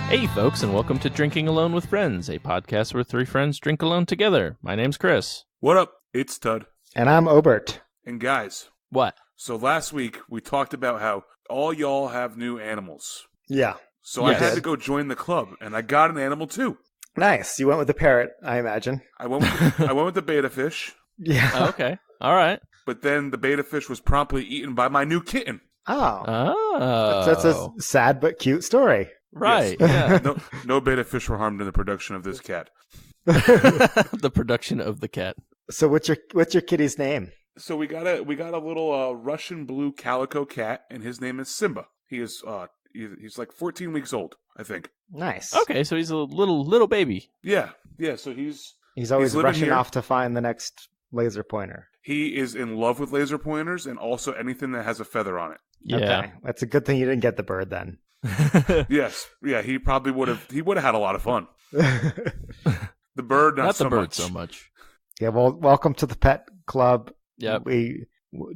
Hey folks, and welcome to Drinking Alone with Friends, a podcast where three friends drink alone together. My name's Chris. What up? It's Tud. And I'm Obert. And guys. What? So last week, we talked about how all y'all have new animals. Yeah. So Yes. I had to go join the club, and I got an animal too. Nice. You went with the parrot, I imagine. I went with the beta fish, Yeah. Oh, okay. All right. but then the beta fish was promptly eaten by my new kitten. Oh. Oh. That's a sad but cute story. Right. Yes. Yeah. No beta fish were harmed in the production of this cat. The production of the cat. So what's your kitty's name? So we got a little Russian blue calico cat, and his name is Simba. He is he's like 14 weeks old, I think. Nice. Okay, so he's a little baby. Yeah. So he's He's living rushing here. off to find the next laser pointer. He is in love with laser pointers and also anything that has a feather on it. Yeah. Okay. That's a good thing you didn't get the bird then. Yes. Yeah, he probably would have had a lot of fun. The bird, not the so bird much. so much. Yeah, well, welcome to the pet club. Yep. We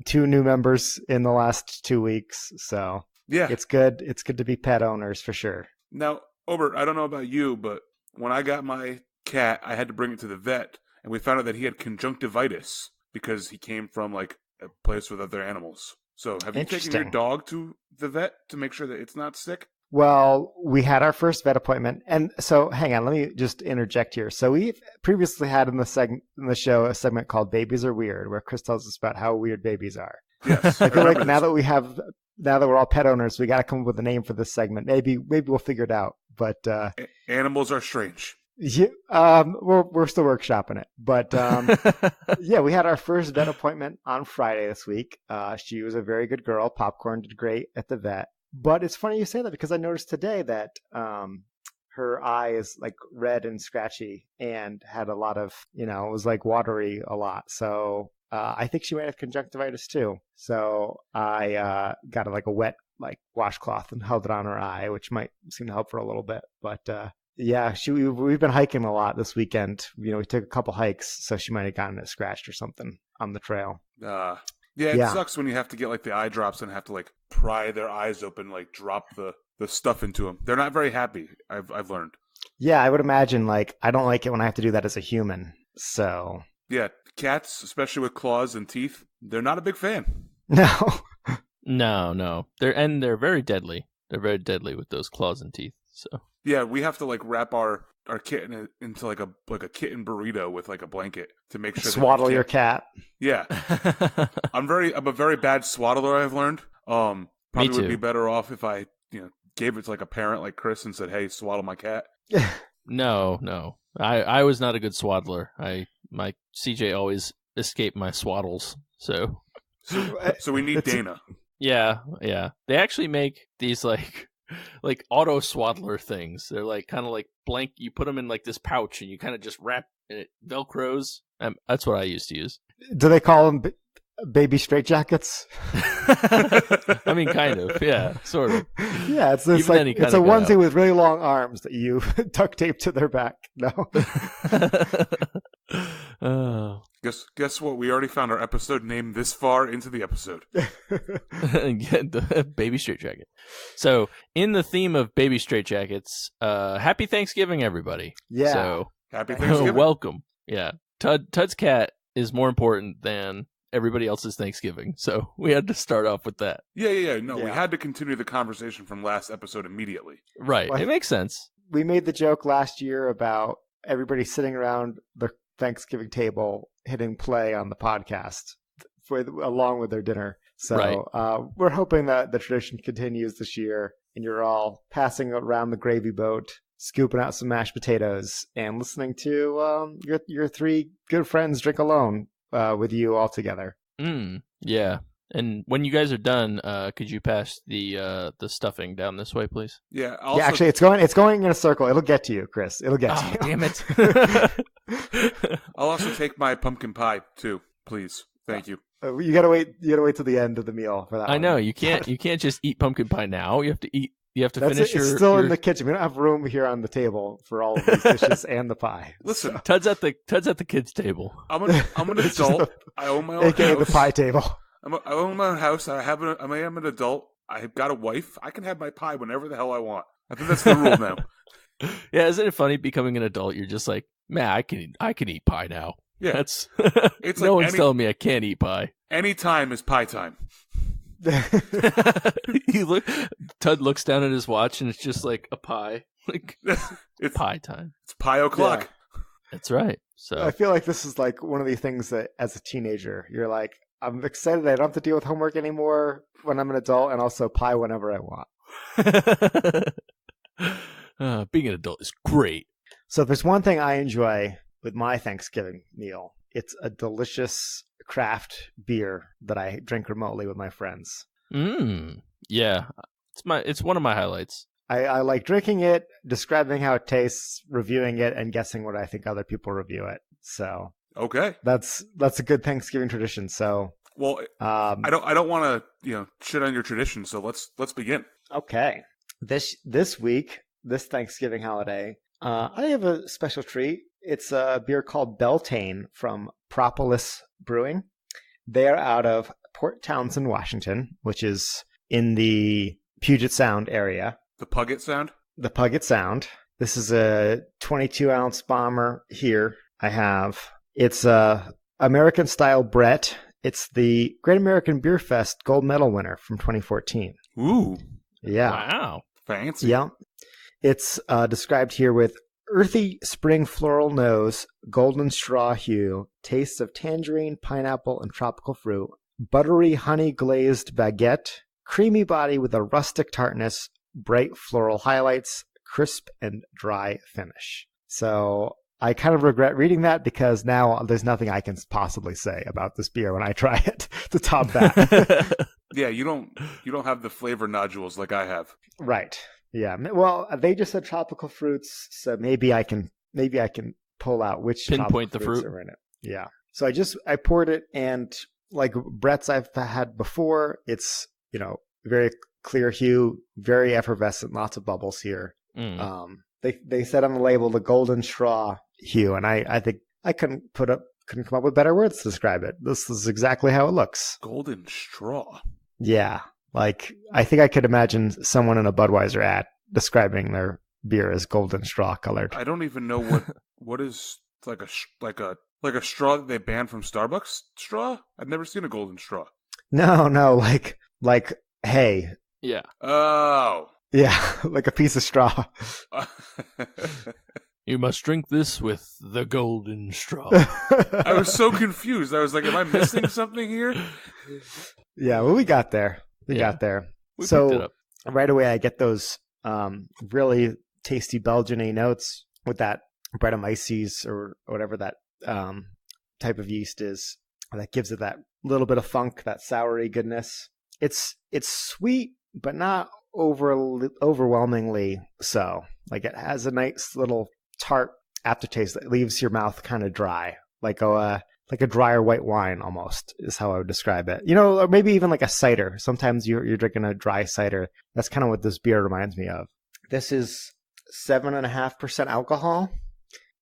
2 new members in the last 2 weeks, so Yeah. it's good. It's good to be pet owners for sure. Now, Obert, I don't know about you, but when I got my cat, I had to bring it to the vet, and we found out that he had conjunctivitis because he came from like a place with other animals. So have you taken your Interesting. dog to the vet to make sure that it's not sick? Well, we had our first vet appointment, and so hang on, let me just interject here. So we've previously had in the show a segment called "Babies Are Weird," where Chris tells us about how weird babies are. Yes. I feel like remember this. now that we're all pet owners, we got to come up with a name for this segment. Maybe we'll figure it out. But Animals are strange. yeah, we're still workshopping it. But yeah, we had our first vet appointment on Friday this week. She was a very good girl. Popcorn did great at the vet. But it's funny you say that because I noticed today that her eye is like red and scratchy and had a lot of, it was like watery a lot. So I think she might have conjunctivitis too. So I got a wet washcloth and held it on her eye, which might seem to help for a little bit. But yeah, we've been hiking a lot this weekend. We took a couple hikes, so she might have gotten it scratched or something on the trail. Yeah, it sucks when you have to get the eye drops and have to pry their eyes open, drop the stuff into them. They're not very happy. I've learned. Yeah, I would imagine I don't like it when I have to do that as a human. So Yeah, cats, especially with claws and teeth, they're not a big fan. no. No. They're very deadly. They're very deadly with those claws and teeth. So Yeah, we have to wrap our kitten into a kitten burrito with a blanket to make sure Swaddle your cat. Yeah. I'm a very bad swaddler, I've learned. Probably Me too. would be better off if I, gave it to a parent like Chris and said, "Hey, swaddle my cat." No. I was not a good swaddler. My CJ always escaped my swaddles. So we need Dana. yeah. They actually make these auto swaddler things. They're kind of blank. You put them in this pouch and you kind of just wrap and it velcros. That's what I used to use. Do they call them baby straitjackets? I mean, kind of. Yeah, sort of. Yeah, it's Even then he it's a kinda got onesie out. with really long arms that you duct tape to their back. No. Oh. Guess what? We already found our episode name this far into the episode. Get the baby straitjacket. So, in the theme of baby straitjackets, happy Thanksgiving, everybody. Yeah. So, Happy Thanksgiving. welcome. Yeah. Tud's cat is more important than everybody else's Thanksgiving. So, we had to start off with that. Yeah. No, we Yeah. had to continue the conversation from last episode immediately. Right. Well, It makes sense. We made the joke last year about everybody sitting around the Thanksgiving table hitting play on the podcast along with their dinner. So Right. We're hoping that the tradition continues this year and you're all passing around the gravy boat, scooping out some mashed potatoes, and listening to your 3 good friends drink alone with you all together. Yeah. And when you guys are done, could you pass the stuffing down this way, please? Yeah. Yeah, actually, it's going in a circle. It'll get to you, Chris. It'll get to you. Damn it. I'll also take my pumpkin pie too, please. Thank you. You gotta wait. You gotta wait till the end of the meal for that. I one. know you can't just eat pumpkin pie now. You have to eat. You have to That's finish it. It's your. still in the kitchen. We don't have room here on the table for all of these dishes and the pie. Listen, Tud's at the kids' table. I'm an It's just adult. I own my own AKA house. the pie table. I own my own house. I am an adult. I've got a wife. I can have my pie whenever the hell I want. I think that's the rule now. Yeah, isn't it funny becoming an adult? You're just like, man, I can eat pie now. Yeah. That's It's no like one's telling me I can't eat pie. any time is pie time. Tud looks down at his watch and it's just like a pie. Like It's pie time. It's pie o'clock. Yeah. That's right. So I feel like this is like one of these things that as a teenager, you're like, I'm excited that I don't have to deal with homework anymore when I'm an adult, and also pie whenever I want. Being an adult is great. So if there's one thing I enjoy with my Thanksgiving meal, it's a delicious craft beer that I drink remotely with my friends. Yeah. It's one of my highlights. I like drinking it, describing how it tastes, reviewing it, and guessing what I think other people review it. So Okay. that's a good Thanksgiving tradition. So Well, I don't want to shit on your tradition. So let's begin. okay, this week, this Thanksgiving holiday, I have a special treat. It's a beer called Beltane from Propolis Brewing. They're out of Port Townsend, Washington, which is in the Puget Sound area. The Puget Sound? The Puget Sound. This is a 22-ounce bomber here. It's a American-style Brett. It's the Great American Beer Fest Gold Medal winner from 2014. Ooh. Yeah. Wow. Fancy. Yeah. It's described here with earthy spring floral nose, golden straw hue, tastes of tangerine, pineapple, and tropical fruit, buttery honey glazed baguette, creamy body with a rustic tartness, bright floral highlights, crisp and dry finish. So I kind of regret reading that because now there's nothing I can possibly say about this beer when I try it to top that. Yeah, you don't have the flavor nodules like I have. Right. Yeah. Well, they just said tropical fruits, so maybe I can pull out which Pinpoint the tropical fruits fruit. are in it. Yeah. So I poured it, and like Brett's I've had before, it's very clear hue, very effervescent, lots of bubbles here. They said on the label the golden straw hue, and I think I couldn't come up with better words to describe it. This is exactly how it looks. Golden straw. Yeah. Like, I think I could imagine someone in a Budweiser ad describing their beer as golden straw colored. I don't even know what is like a straw that they banned from Starbucks straw. I've never seen a golden straw. No, like hay. Yeah. Oh. Yeah, like a piece of straw. You must drink this with the golden straw. I was so confused. I was like, am I missing something here? Yeah, well, we got there. We got there. We picked it So up. right away, I get those really tasty Belgian-y notes with that Brettanomyces or whatever that type of yeast is. That gives it that little bit of funk, that soury goodness. It's sweet, but not overwhelmingly so. Like, it has a nice little tart aftertaste that leaves your mouth kind of dry, like a drier white wine almost is how I would describe it. Or maybe even like a cider. Sometimes you're drinking a dry cider. That's kind of what this beer reminds me of. This is 7.5% alcohol,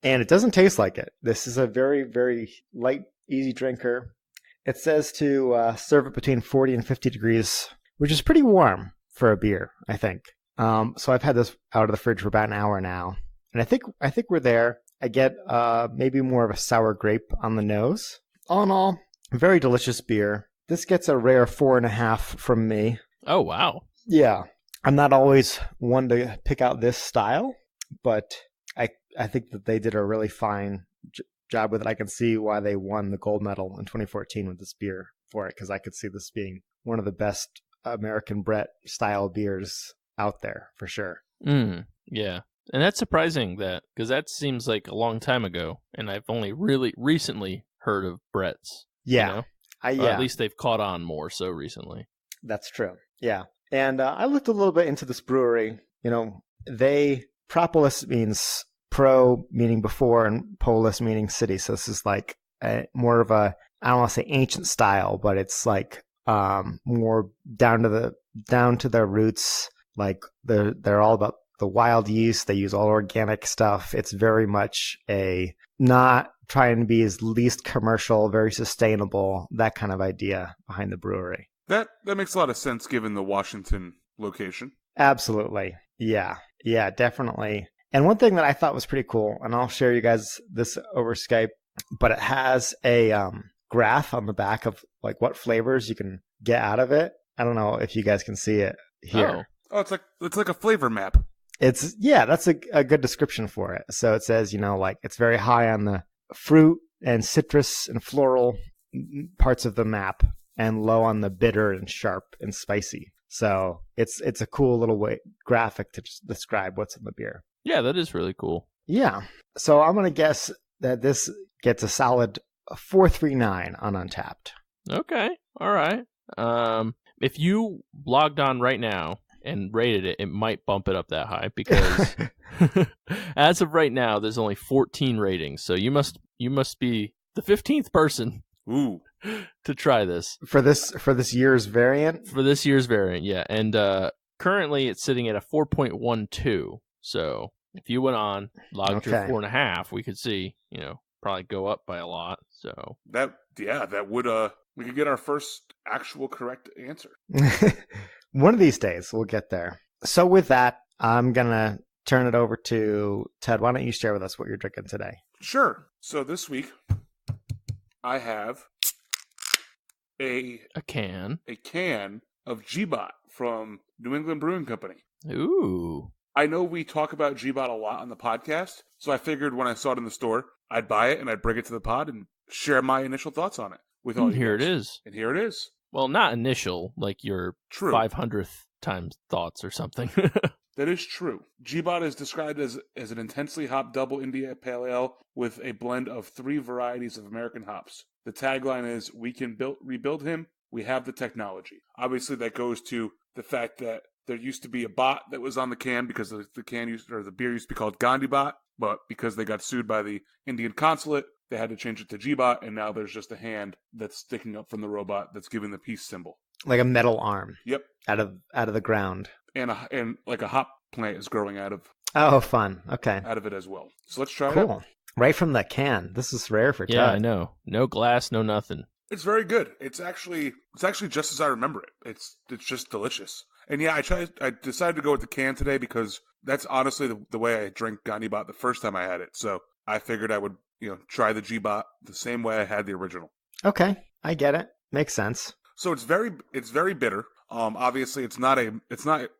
and it doesn't taste like it. This is a very, very light, easy drinker. It says to serve it between 40 and 50 degrees, which is pretty warm for a beer, I think. So I've had this out of the fridge for about an hour now, and I think we're there. I get maybe more of a sour grape on the nose. All in all, very delicious beer. This gets a rare 4.5 from me. Oh, wow. Yeah. I'm not always one to pick out this style, but I think that they did a really fine job with it. I can see why they won the gold medal in 2014 with this beer for it, because I could see this being one of the best American Brett style beers out there for sure. Yeah. And that's surprising because that seems like a long time ago, and I've only really recently heard of Brett's. Yeah. Or at least they've caught on more so recently. That's true. Yeah. And I looked a little bit into this brewery. Propolis means pro, meaning before, and polis, meaning city. So this is like more of a, I don't want to say ancient style, but it's like more down to their roots. Like they're all about the wild yeast. They use all organic stuff. It's very much not trying to be as least commercial, very sustainable, that kind of idea behind the brewery. That makes a lot of sense given the Washington location. Absolutely. Yeah. Yeah, definitely. And one thing that I thought was pretty cool, and I'll share you guys this over Skype, but it has a graph on the back of like what flavors you can get out of it. I don't know if you guys can see it here. Oh, it's like a flavor map. That's a good description for it. So it says, like it's very high on the fruit and citrus and floral parts of the map, and low on the bitter and sharp and spicy. So it's a cool little graphic to just describe what's in the beer. Yeah, that is really cool. Yeah. So I'm gonna guess that this gets a solid 4.39 on Untapped. Okay. All right. If you logged on right now and rated it, it might bump it up that high because as of right now, there's only 14 ratings. So you must be the 15th person to try this for this year's variant. For this year's variant, yeah. And currently, it's sitting at a 4.12. So if you went on, logged your 4.5, we could see, probably go up by a lot. So that would we could get our first actual correct answer. One of these days we'll get there. So with that, I'm gonna turn it over to Ted. Why don't you share with us what you're drinking today? Sure. So this week I have a can of G-Bot from New England Brewing Company. Ooh. I know we talk about G-Bot a lot on the podcast, so I figured when I saw it in the store, I'd buy it and I'd bring it to the pod and share my initial thoughts on it with all you guys. Here it is. And here it is. Well, not initial, like your 500th times thoughts or something. That is true. G-Bot is described as an intensely hopped double India Pale Ale with a blend of 3 varieties of American hops. The tagline is, "We can rebuild him. We have the technology." Obviously, that goes to the fact that there used to be a bot that was on the can because the beer used to be called Gandhi Bot, but because they got sued by the Indian consulate, they had to change it to G-Bot, and now there's just a hand that's sticking up from the robot that's giving the peace symbol. Like a metal arm. Yep. Out of the ground. And like a hop plant is growing out of. Oh, fun. Okay. Out of it as well. So let's try it. Cool. Right from the can. This is rare for Ted. Yeah, I know. No glass, no nothing. It's very good. It's actually just as I remember it. It's just delicious. And yeah, I decided to go with the can today because that's honestly the way I drank Gandhi Bot the first time I had it. So I figured I would, try the G-Bot the same way I had the original. Okay. I get it. Makes sense. So it's very bitter. Obviously it's not a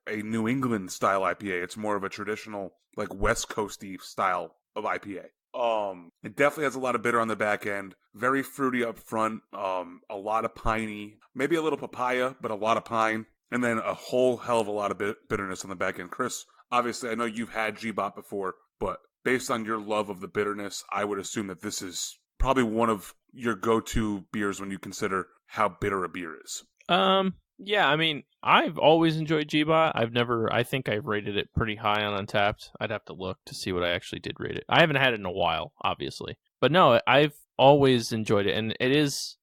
New England style IPA. It's more of a traditional, like West Coasty style of IPA. It definitely has a lot of bitter on the back end, very fruity up front, a lot of piney, maybe a little papaya, but a lot of pine, and then a whole hell of a lot of bitterness on the back end. Chris, obviously I know you've had G-Bot before, but based on your love of the bitterness, I would assume that this is probably one of your go-to beers when you consider how bitter a beer is. Yeah, I mean, I've always enjoyed G-Bot. I think I've rated it pretty high on Untapped. I'd have to look to see what I actually did rate it. I haven't had it in a while, obviously. But no, I've always enjoyed it. And it's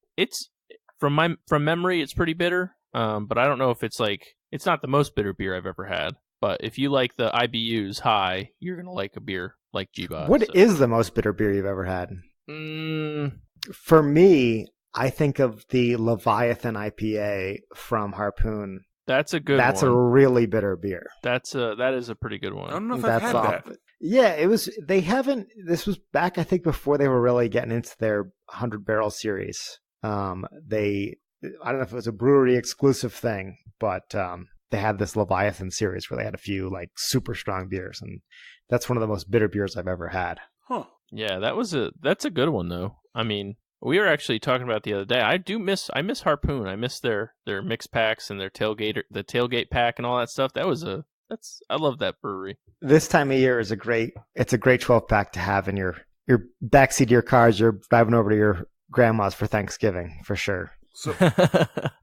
from memory, it's pretty bitter. But I don't know if it's not the most bitter beer I've ever had. But if you like the IBUs high, you're going to like a beer like G-Bot. What is the most bitter beer you've ever had? For me, I think of the Leviathan IPA from Harpoon. That's a good one. That's a really bitter beer. That is a pretty good one. I don't know if I've had that. Yeah, this was back, I think, before they were really getting into their 100 barrel series. I don't know if it was a brewery exclusive thing, but they had this Leviathan series where they had a few like super strong beers, and that's one of the most bitter beers I've ever had. Huh. Yeah, that's a good one though. I mean, we were actually talking about it the other day. I miss Harpoon. I miss their mix packs and their tailgate pack and all that stuff. I love that brewery. This time of year is a great 12 pack to have in your backseat of your car as you're driving over to your grandma's for Thanksgiving, for sure.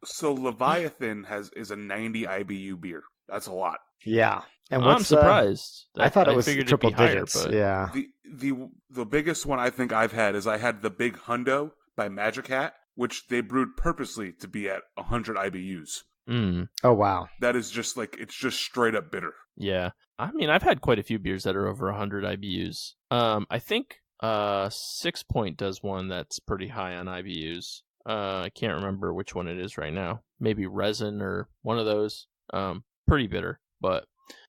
So Leviathan is a 90 IBU beer. That's a lot. Yeah. And I'm surprised. I thought it was triple digits. Higher, but... Yeah. The biggest one I think I've had is I had the Big Hundo by Magic Hat, which they brewed purposely to be at 100 IBUs. Mm. Oh, wow. That is just it's just straight up bitter. Yeah. I mean, I've had quite a few beers that are over 100 IBUs. I think 6 Point does one that's pretty high on IBUs. I can't remember which one it is right now. Maybe Resin or one of those. Pretty bitter, but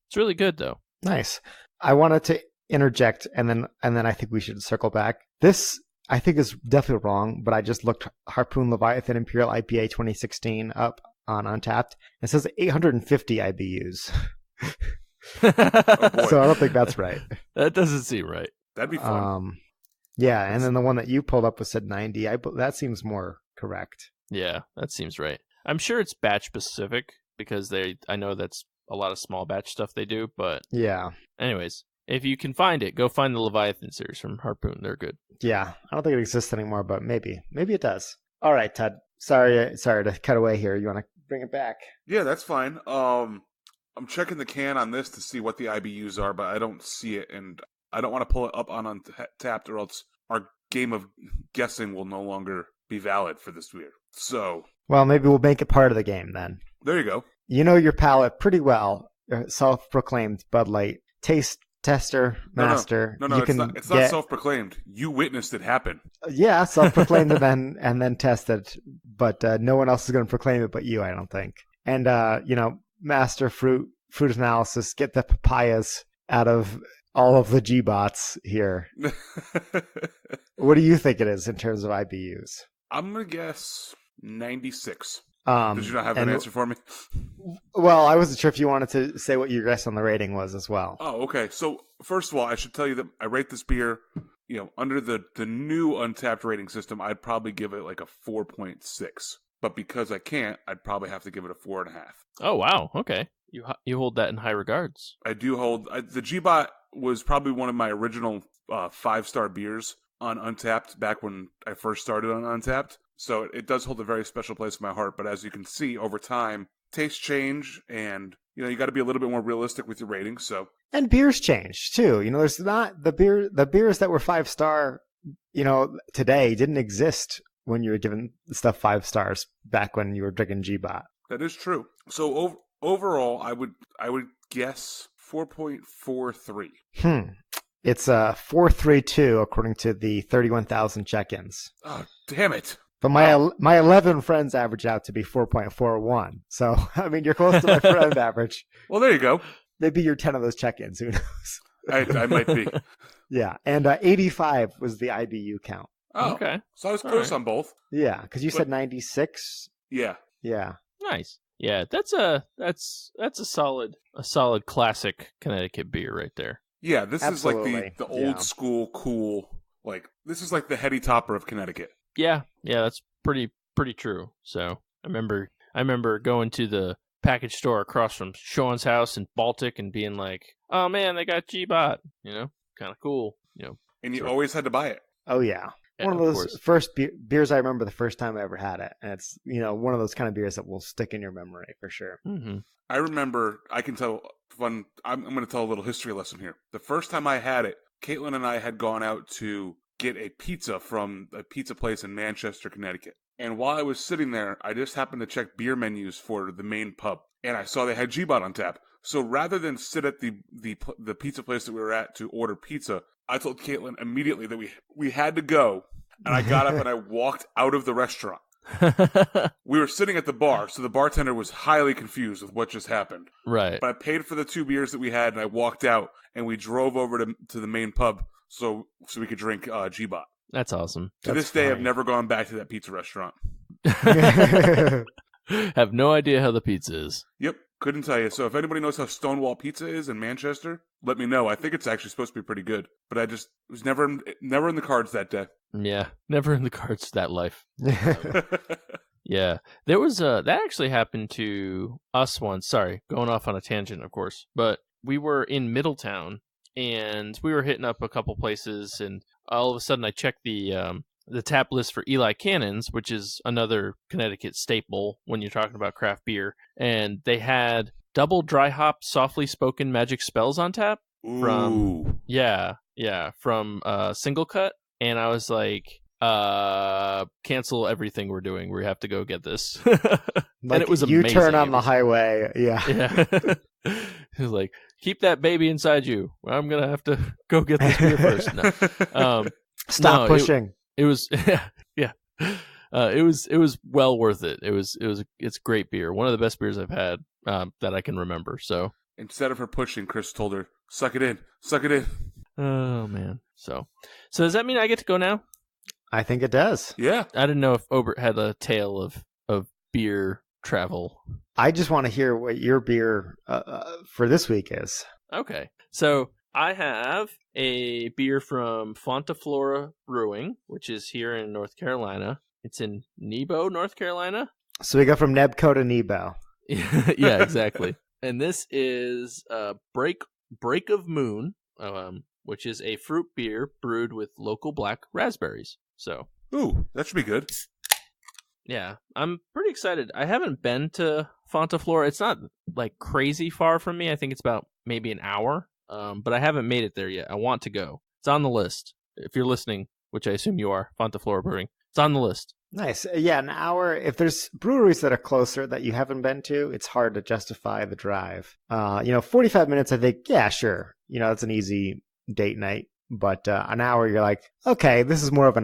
it's really good though. Nice. I wanted to interject, and then I think we should circle back. This I think is definitely wrong, but I just looked Harpoon Leviathan Imperial IPA 2016 up on Untapped. It says 850 IBUs. Oh, boy. So I don't think that's right. That doesn't seem right. That'd be fun. Yeah, and then the one that you pulled up was said 90. That seems more correct. Yeah, that seems right. I'm sure it's batch specific because I know that's a lot of small batch stuff they do, but yeah. Anyways, if you can find it, go find the Leviathan series from Harpoon. They're good. Yeah, I don't think it exists anymore, but maybe it does. All right, Ted. Sorry to cut away here. You want to bring it back? Yeah, that's fine. I'm checking the can on this to see what the IBUs are, but I don't see it, and I don't want to pull it up on Untapped, or else our game of guessing will no longer be valid for this beer. So, well, maybe we'll make it part of the game then. There you go. You know your palate pretty well. Self-proclaimed Bud Light taste tester master. No, it's not self-proclaimed. You witnessed it happen. Yeah, self-proclaimed and then tested, but no one else is going to proclaim it but you, I don't think. And master fruit analysis. Get the papayas out of all of the G-bots here. What do you think it is in terms of IBUs? I'm gonna guess 96. Did you not have an answer for me? Well, I wasn't sure if you wanted to say what your guess on the rating was as well. Oh, okay. So first of all, I should tell you that I rate this beer, under the new Untapped rating system, I'd probably give it like a 4.6. But because I can't, I'd probably have to give it a 4.5. Oh, wow. Okay. You hold that in high regards. I do hold... the G-Bot was probably one of my original 5-star beers on Untapped back when I first started on Untapped. So it does hold a very special place in my heart. But as you can see, over time, tastes change, and you got to be a little bit more realistic with your ratings. So and beers change too. There's not the beers that were 5-star. Today didn't exist when you were giving stuff 5 stars back when you were drinking G-Bot. That is true. So overall, I would guess 4.43. It's 4.32 according to the 31,000 check-ins. Oh, damn it. But my 11 friends average out to be 4.41. So, I mean, you're close to my friend average. Well, there you go. Maybe you're 10 of those check-ins. Who knows? I might be. Yeah. And 85 was the IBU count. Oh, okay. So I was close on both. Yeah, because you said 96. Yeah. Yeah. Nice. Yeah, that's a solid classic Connecticut beer right there. Yeah, this Absolutely. is like the old school cool, like this is like the heady topper of Connecticut. Yeah, that's pretty true. So I remember going to the package store across from Sean's house in Baltic and being like, "Oh man, they got G-Bot," kind of cool, And you always had to buy it. Oh yeah. One of those first beers I remember the first time I ever had it, and it's one of those kind of beers that will stick in your memory for sure. Mm-hmm. I remember. I can tell. I'm going to tell a little history lesson here. The first time I had it, Caitlin and I had gone out to get a pizza from a pizza place in Manchester, Connecticut. And while I was sitting there, I just happened to check beer menus for the main pub, and I saw they had G-Bot on tap. So rather than sit at the pizza place that we were at to order pizza, I told Caitlin immediately that we had to go, and I got up and I walked out of the restaurant. We were sitting at the bar, so the bartender was highly confused with what just happened. Right. But I paid for the 2 beers that we had, and I walked out, and we drove over to the main pub so we could drink G-Bot. That's awesome. To this day, I've never gone back to that pizza restaurant. Have no idea how the pizza is. Yep, couldn't tell you. So if anybody knows how Stonewall Pizza is in Manchester, let me know. I think it's actually supposed to be pretty good, but it was never in the cards that day. Yeah, never in the cards that life. Yeah, there was that actually happened to us once. Sorry, going off on a tangent, of course, but we were in Middletown and we were hitting up a couple places, and all of a sudden I checked the tap list for Eli Cannon's, which is another Connecticut staple when you're talking about craft beer, and they had double dry hop softly spoken magic spells on tap from Single Cut, and I was like, cancel everything we're doing. We have to go get this. And it was amazing. You turn on the highway. Yeah. It was like, keep that baby inside you. I'm going to have to go get this beer first. No. Stop pushing. It was, yeah. It was well worth it. It's great beer. One of the best beers I've had, that I can remember. So instead of her pushing, Chris told her, "Suck it in, suck it in." Oh man. So does that mean I get to go now? I think it does. Yeah. I didn't know if Obert had a tale of beer travel. I just want to hear what your beer for this week is. Okay. So I have a beer from Fontaflora Brewing, which is here in North Carolina. It's in Nebo, North Carolina. So we go from NEBCO to Nebo. Yeah, exactly. And this is Break of Moon, which is a fruit beer brewed with local black raspberries. So, Ooh, that should be good. yeah, I'm pretty excited. I haven't been to Fontaflora. It's not like crazy far from me. I think it's about maybe an hour, but I haven't made it there yet. I want to go. It's on the list. If you're listening, which I assume you are, Fontaflora Brewing, it's on the list. Nice. Yeah, an hour. If there's breweries that are closer that you haven't been to, it's hard to justify the drive. 45 minutes, I think, yeah, sure. It's an easy date night. But an hour, you're like, okay, this is more of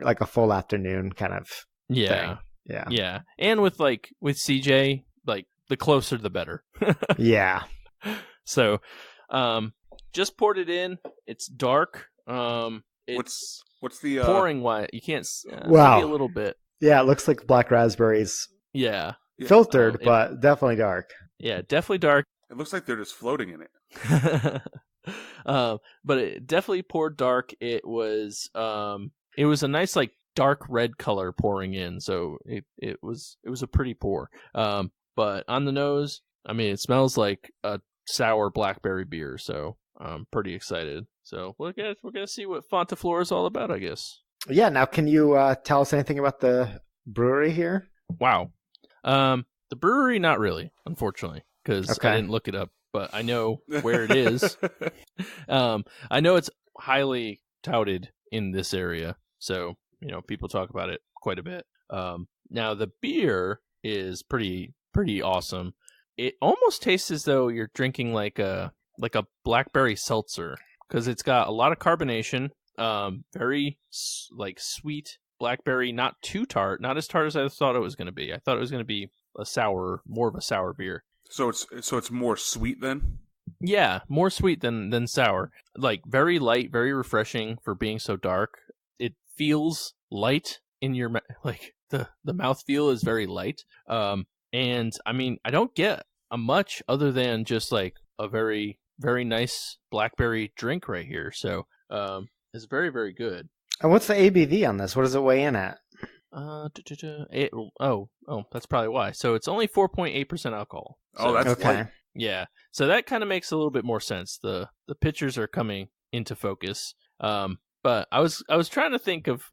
like a full afternoon kind of thing. Yeah. And with CJ, like the closer the better. Yeah. So, just poured it in. It's dark. It's what's the pouring wine. You can't. Wow. Maybe a little bit. Yeah, it looks like black raspberries. Yeah. Filtered, but definitely dark. Yeah, definitely dark. It looks like they're just floating in it. But it definitely poured dark. It was a nice like dark red color pouring in, so it was a pretty pour. But on the nose, I mean, it smells like a sour blackberry beer, so I'm pretty excited. So we're gonna see what Fontaflora is all about, I guess. Yeah. Now, can you tell us anything about the brewery here? Wow. The brewery, not really, unfortunately, because I didn't look it up. But I know where it is. I know it's highly touted in this area, so people talk about it quite a bit. Now the beer is pretty awesome. It almost tastes as though you're drinking like a blackberry seltzer because it's got a lot of carbonation. Very like sweet blackberry, not too tart, not as tart as I thought it was going to be. I thought it was going to be more of a sour beer. So it's more sweet then? Yeah, more sweet than sour. Like very light, very refreshing for being so dark. It feels light in your like the mouthfeel is very light. And I mean, I don't get a much other than just like a very very nice blackberry drink right here. So, it's very very good. And what's the ABV on this? What does it weigh in at? That's probably why. So it's only 4.8% alcohol. So, that's okay. light. Yeah, so that kind of makes a little bit more sense. The pictures are coming into focus. But I was trying to think of.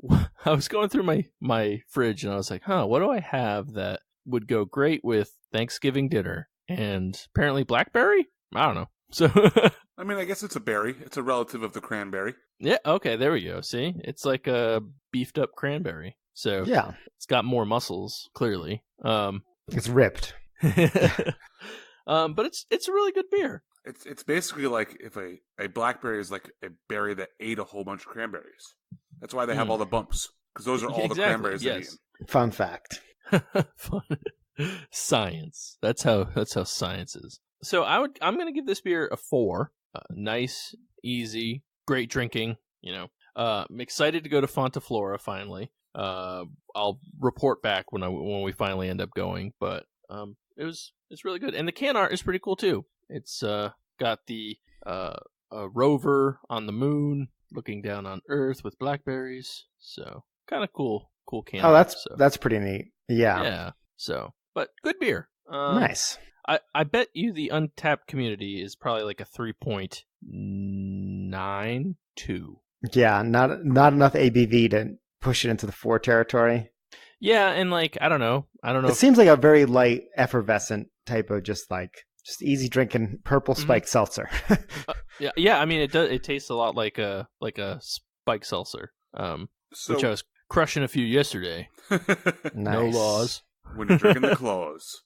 I was going through my fridge and I was like, what do I have that would go great with Thanksgiving dinner? And apparently blackberry. I don't know. So I mean, I guess it's a berry. It's a relative of the cranberry. yeah. Okay, there we go. See, it's like a beefed up cranberry. So Yeah, it's got more muscles, clearly. it's ripped. But it's a really good beer. It's basically like if a blackberry is like a berry that ate a whole bunch of cranberries. That's why they have all the bumps, because those are all the cranberries they eat. Fun fact. Fun. Science. That's how science is. So I'm gonna give this beer a 4. Nice, easy, great drinking. I'm excited to go to Fontaflora finally. I'll report back when we finally end up going, but it's really good, and the can art is pretty cool too. It's got the a rover on the moon looking down on Earth with blackberries, so kind of cool can art. That's pretty neat. Yeah. So, but good beer. Nice. I bet you the Untapped community is probably like a 3.92. Yeah, not enough ABV to push it into the 4 territory. Yeah, and like I don't know. It seems like a very light, effervescent type of just easy drinking purple spiked seltzer. Yeah. I mean, it does. It tastes a lot like a spiked seltzer, which I was crushing a few yesterday. Nice. No laws. When you're drinking the claws.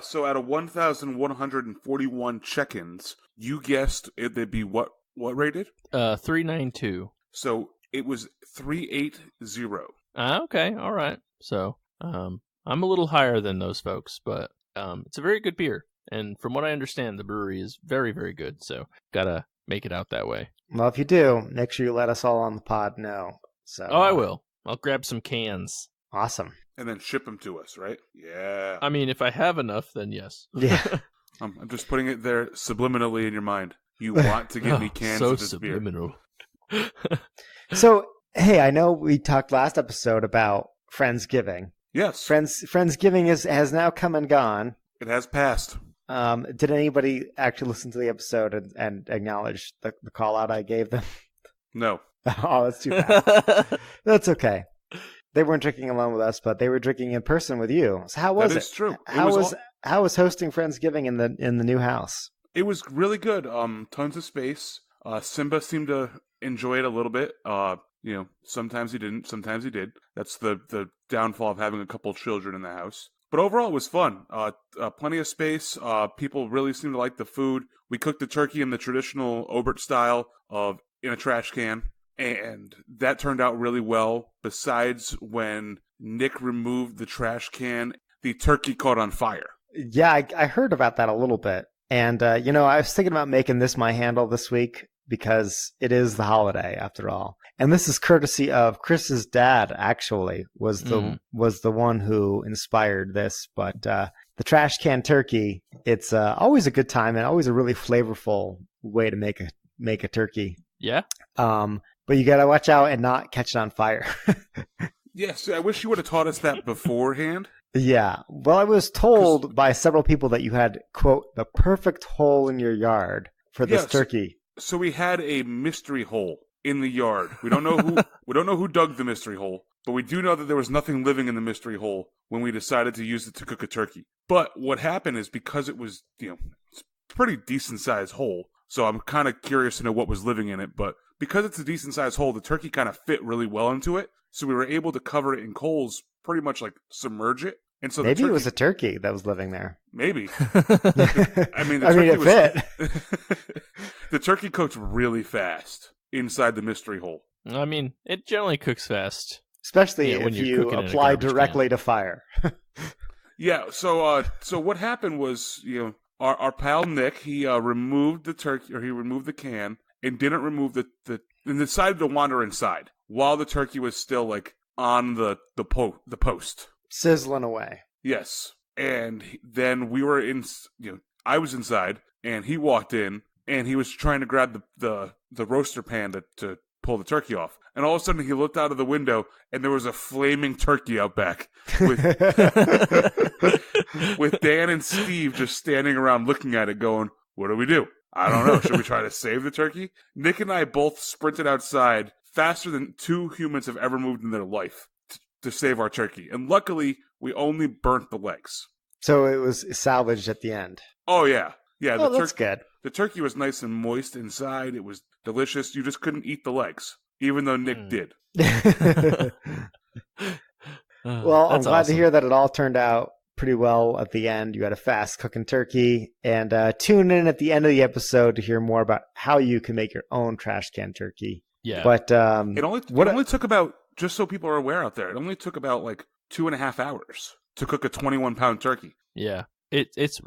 So out of 1,141 check-ins, you guessed it'd be what rated? 392. So it was 380. Okay, all right. So I'm a little higher than those folks, but it's a very good beer. And from what I understand, the brewery is very, very good. So gotta make it out that way. Well, if you do, make sure you let us all on the pod know. So. Oh, I will. I'll grab some cans. Awesome. And then ship them to us, right? Yeah. I mean, if I have enough, then yes. Yeah. I'm just putting it there subliminally in your mind. You want to give me cans so of this beer. subliminal. So, hey, I know we talked last episode about Friendsgiving. Yes. Friendsgiving has now come and gone. It has passed. Did anybody actually listen to the episode and acknowledge the call out I gave them? No. Oh, that's too bad. That's okay. They weren't drinking alone with us, but they were drinking in person with you. So how was it? That is true. How was hosting Friendsgiving in the new house? It was really good. Tons of space. Simba seemed to enjoy it a little bit. Sometimes he didn't, sometimes he did. That's the downfall of having a couple children in the house. But overall, it was fun. Plenty of space. People really seemed to like the food. We cooked the turkey in the traditional Obert style in a trash can. And that turned out really well. Besides, when Nick removed the trash can, the turkey caught on fire. Yeah, I heard about that a little bit. And, I was thinking about making this my handle this week because it is the holiday after all. And this is courtesy of Chris's dad, actually, was the one who inspired this. But the Trashcan Turkey, it's always a good time and always a really flavorful way to make a turkey. Yeah. But you got to watch out and not catch it on fire. Yes, I wish you would have taught us that beforehand. Yeah. Well, I was told by several people that you had, quote, the perfect hole in your yard for this turkey. So we had a mystery hole in the yard. We don't know who dug the mystery hole, but we do know that there was nothing living in the mystery hole when we decided to use it to cook a turkey. But what happened is because it was, it's a pretty decent sized hole. So I'm kind of curious to know what was living in it, but because it's a decent sized hole, the turkey kind of fit really well into it. So we were able to cover it in coals, pretty much like submerge it. And so maybe it was a turkey that was living there. Maybe. It fit. The turkey cooked really fast inside the mystery hole. I mean, it generally cooks fast. Especially if you apply directly to fire. Yeah, so what happened was, our pal Nick, he removed the turkey, or he removed the can, and didn't remove and decided to wander inside while the turkey was still like on the post, sizzling away. Yes, and then we were I was inside, and he walked in, and he was trying to grab the roaster pan to pull the turkey off, and all of a sudden he looked out of the window, and there was a flaming turkey out back with with Dan and Steve just standing around looking at it, going, "What do we do? I don't know. Should we try to save the turkey?" Nick and I both sprinted outside faster than two humans have ever moved in their life to save our turkey. And luckily, we only burnt the legs. So it was salvaged at the end. Oh, yeah. Yeah, that's good. The turkey was nice and moist inside. It was delicious. You just couldn't eat the legs, even though Nick did. Well, I'm glad to hear that it all turned out pretty well at the end. You had a fast cooking turkey, and tune in at the end of the episode to hear more about how you can make your own trash can turkey. Yeah, but it only took about, just so people are aware out there, it only took about like 2.5 hours to cook a 21-pound turkey. Yeah, it's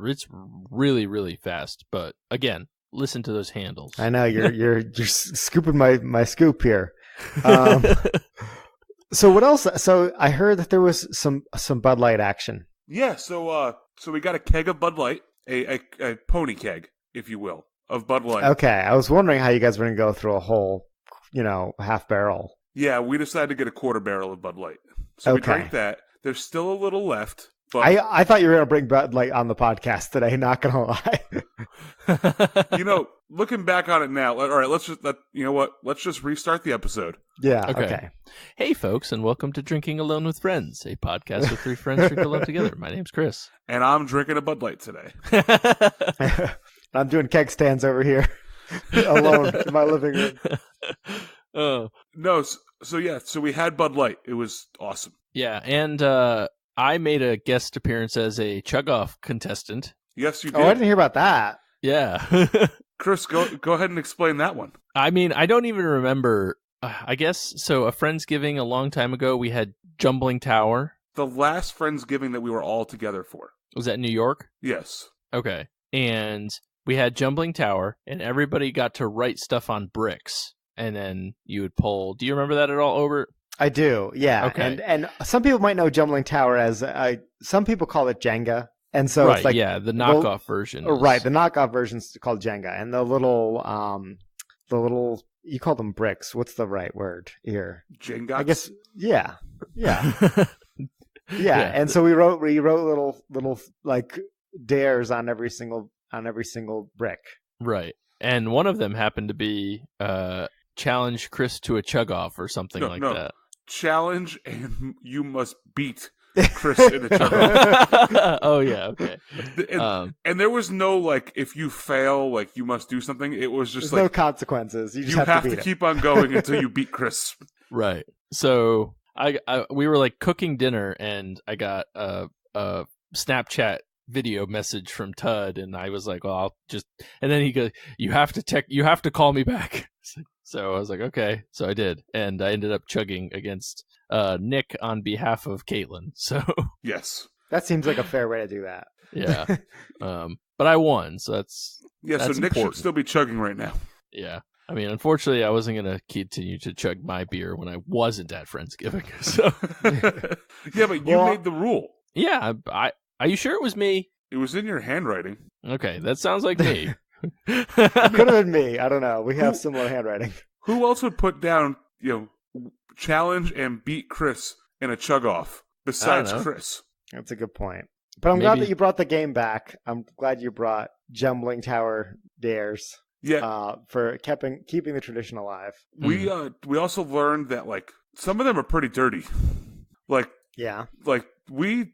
really, really fast. But again, listen to those handles. I know you're scooping my scoop here. So what else? So I heard that there was some Bud Light action. Yeah, so we got a keg of Bud Light, a pony keg, if you will, of Bud Light. Okay, I was wondering how you guys were going to go through a whole, half barrel. Yeah, we decided to get a quarter barrel of Bud Light. So we drank that. There's still a little left. But I thought you were going to bring Bud Light on the podcast today, not going to lie. Looking back on it now, all right, let's just restart the episode. Yeah, okay. Hey, folks, and welcome to Drinking Alone with Friends, a podcast with three friends drink alone together. My name's Chris. And I'm drinking a Bud Light today. I'm doing keg stands over here, alone in my living room. Oh. No, so we had Bud Light. It was awesome. Yeah, and I made a guest appearance as a chug-off contestant. Yes, you did. Oh, I didn't hear about that. Yeah. Chris, go ahead and explain that one. I mean, I don't even remember. I guess, so a Friendsgiving a long time ago, we had Jumbling Tower. The last Friendsgiving that we were all together for. Was that in New York? Yes. Okay. And we had Jumbling Tower, and everybody got to write stuff on bricks. And then you would pull. Do you remember that at all, Over? I do, yeah. Okay. And some people might know Jumbling Tower as some people call it Jenga, and so right, it's like the knockoff version. Right, the knockoff version's called Jenga, and the little you call them bricks. What's the right word here? Jenga. I guess, yeah. And so we wrote little like dares on every single brick. Right, and one of them happened to be challenge Chris to a chug off or something that. Challenge, and you must beat Chris in a chug off. Oh yeah, okay. And there was no like, if you fail, like you must do something. It was just There's like no consequences. You just have to keep on going until you beat Chris. Right. So we were like cooking dinner, and I got a Snapchat video message from Tud, and I was like, well, I'll just, and then he goes, you have to call me back. So I was like, okay. So I did, and I ended up chugging against Nick on behalf of Caitlin. So yes, that seems like a fair way to do that. Yeah. But I won, so that's so Nick important. should still be chugging right now. Yeah. I mean, unfortunately, I wasn't going to continue to chug my beer when I wasn't at Friendsgiving. So yeah, but you made the rule. Yeah. Are you sure it was me? It was in your handwriting. Okay, that sounds like me. It could have been me. I don't know. We have similar handwriting. Who else would put down, challenge and beat Chris in a chug off besides Chris? That's a good point. But I'm glad that you brought the game back. I'm glad you brought Jumbling Tower dares. Yeah. For keeping the tradition alive. We also learned that like some of them are pretty dirty. Like we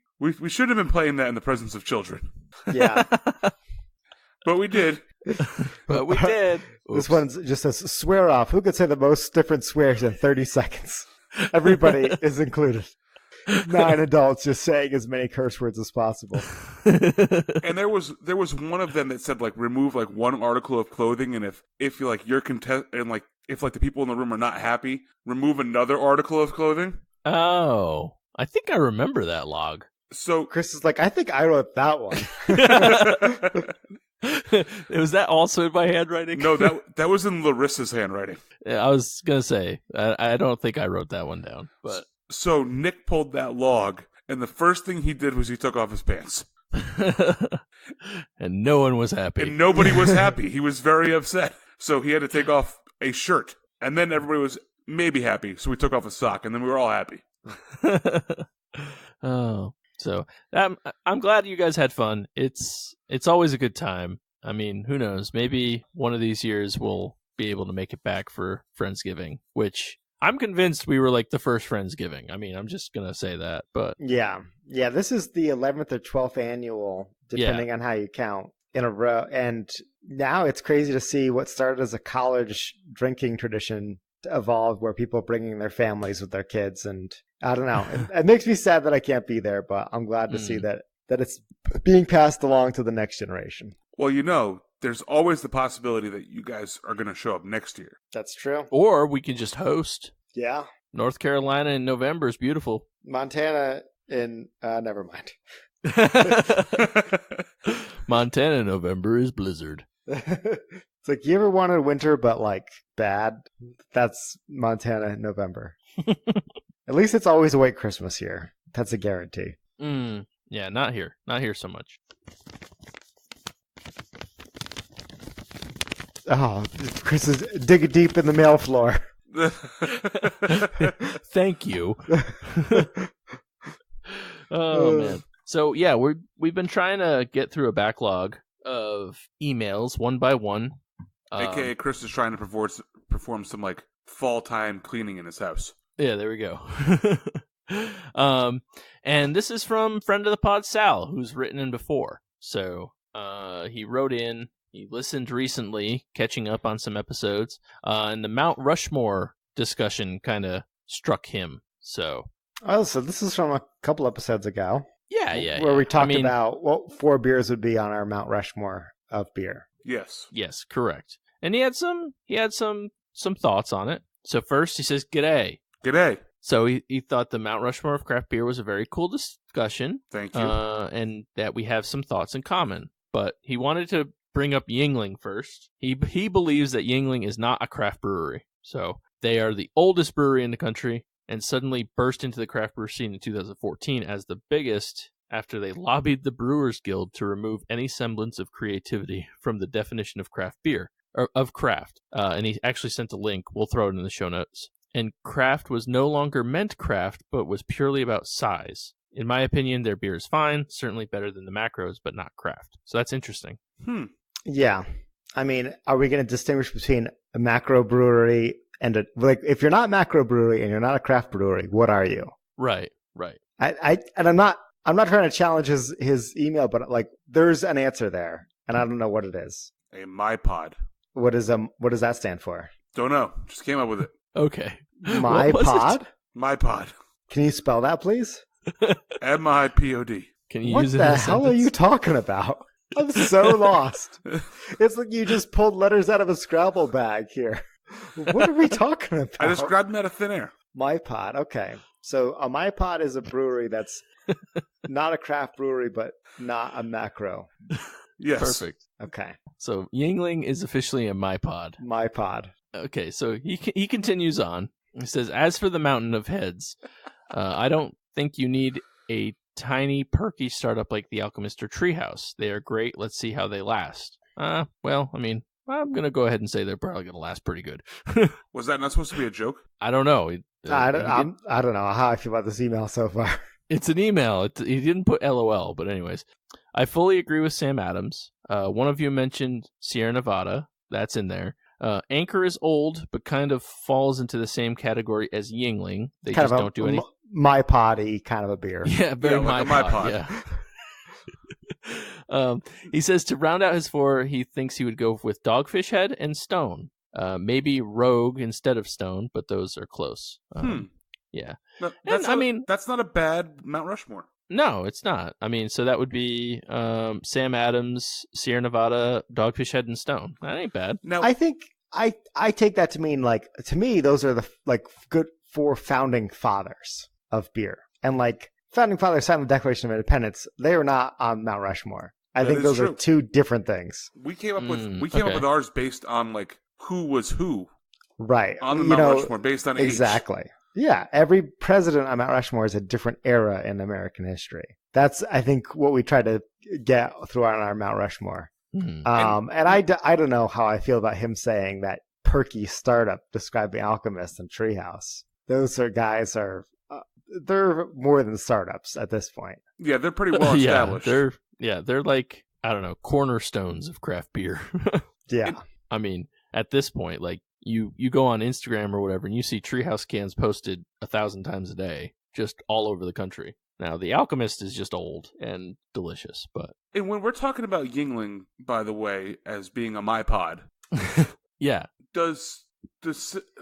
should have been playing that in the presence of children. Yeah. But we did. This one's just a swear off. Who could say the most different swears in 30 seconds? Everybody is included. 9 adults just saying as many curse words as possible. And there was one of them that said like remove like one article of clothing, and if you like your and like if like the people in the room are not happy, remove another article of clothing. Oh, I think I remember that log. So Chris is like, I think I wrote that one. Was that also in my handwriting? No, that was in Larissa's handwriting. Yeah, I was gonna say I don't think I wrote that one down. But so Nick pulled that log, and the first thing he did was he took off his pants, and no one was happy. And nobody was happy. He was very upset, so he had to take off a shirt, and then everybody was maybe happy, so we took off a sock, and then we were all happy. Oh. So I'm glad you guys had fun. It's always a good time. I mean, who knows? Maybe one of these years we'll be able to make it back for Friendsgiving, which I'm convinced we were like the first Friendsgiving. I mean, I'm just going to say that. But yeah, this is the 11th or 12th annual, depending on how you count, in a row. And now it's crazy to see what started as a college drinking tradition to evolve, where people are bringing their families with their kids. And I don't know. It makes me sad that I can't be there, but I'm glad to see that it's being passed along to the next generation. Well, there's always the possibility that you guys are going to show up next year. That's true. Or we can just host. Yeah. North Carolina in November is beautiful. Montana in never mind. Montana in November is blizzard. It's like, you ever wanted winter but like bad? That's Montana in November. At least it's always a white Christmas here. That's a guarantee. Yeah, not here. Not here so much. Oh, Chris is digging deep in the mail floor. Thank you. Oh, man. So, yeah, we've been trying to get through a backlog of emails one by one. AKA Chris is trying to perform some like fall time cleaning in his house. Yeah, there we go. And this is from friend of the pod, Sal, who's written in before. So he wrote in, he listened recently, catching up on some episodes, and the Mount Rushmore discussion kind of struck him. So this is from a couple episodes ago. Yeah. Where we talked about what 4 beers would be on our Mount Rushmore of beer. Yes, correct. And he had some thoughts on it. So first he says, "G'day." G'day. So he thought the Mount Rushmore of craft beer was a very cool discussion. Thank you. And that we have some thoughts in common. but he wanted to bring up Yuengling first. He believes that Yuengling is not a craft brewery. So they are the oldest brewery in the country and suddenly burst into the craft brewer scene in 2014 as the biggest after they lobbied the Brewers Guild to remove any semblance of creativity from the definition of craft beer, or of craft. And he actually sent a link. We'll throw it in the show notes. And craft was no longer meant craft, but was purely about size. In my opinion, their beer is fine, certainly better than the macros, but not craft. So that's interesting. Yeah. I mean, are we going to distinguish between a macro brewery and if you're not macro brewery and you're not a craft brewery, what are you? Right. And I'm not trying to challenge his email, but like there's an answer there, and I don't know what it is. A MyPod. What does that stand for? Don't know. Just came up with it. Okay. MyPod? MyPod. Can you spell that, please? MIPOD. Can you what use it? the in a hell are sentence? you talking about? I'm so lost. It's like you just pulled letters out of a Scrabble bag here. What are we talking about? I just grabbed them out of thin air. MyPod. Okay. So a MyPod is a brewery that's not a craft brewery, but not a macro. Yes. Perfect. Okay. So Yuengling is officially a MyPod. MyPod. Okay, so he continues on. He says, as for the mountain of heads, I don't think you need a tiny, perky startup like The Alchemist or Treehouse. They are great. Let's see how they last. Well, I mean, I'm going to go ahead and say they're probably going to last pretty good. Was that not supposed to be a joke? I don't know. I don't know how I feel about this email so far. It's an email. He didn't put LOL, but anyways. I fully agree with Sam Adams. One of you mentioned Sierra Nevada. That's in there. Anchor is old, but kind of falls into the same category as Yuengling. They kind just of don't do anything. MyPod-y kind of a beer. Yeah, very like a MyPod. MyPod. Yeah. He says to round out his four, he thinks he would go with Dogfish Head and Stone. Maybe Rogue instead of Stone, but those are close. Yeah. No, that's not a bad Mount Rushmore. No, it's not. I mean, so that would be Sam Adams, Sierra Nevada, Dogfish Head, and Stone. That ain't bad. Now, I think I take that to mean, like, to me, those are the good four founding fathers of beer. And like founding fathers signed the Declaration of Independence, they are not on Mount Rushmore. I think those are two different things. We came up with ours based on like who was who. Right. On the Mount Rushmore based on age. Exactly. Yeah, every president on Mount Rushmore is a different era in American history. That's, I think, what we try to get throughout our Mount Rushmore. Mm-hmm. And I don't know how I feel about him saying that perky startup described The Alchemist and Treehouse. Those guys are, they're more than startups at this point. Yeah, they're pretty well established. They're like, I don't know, cornerstones of craft beer. Yeah. I mean, at this point, like, you go on Instagram or whatever, and you see Treehouse cans posted 1,000 times a day, just all over the country. Now, The Alchemist is just old and delicious, but... And when we're talking about Yuengling, by the way, as being a MyPod... Yeah. Does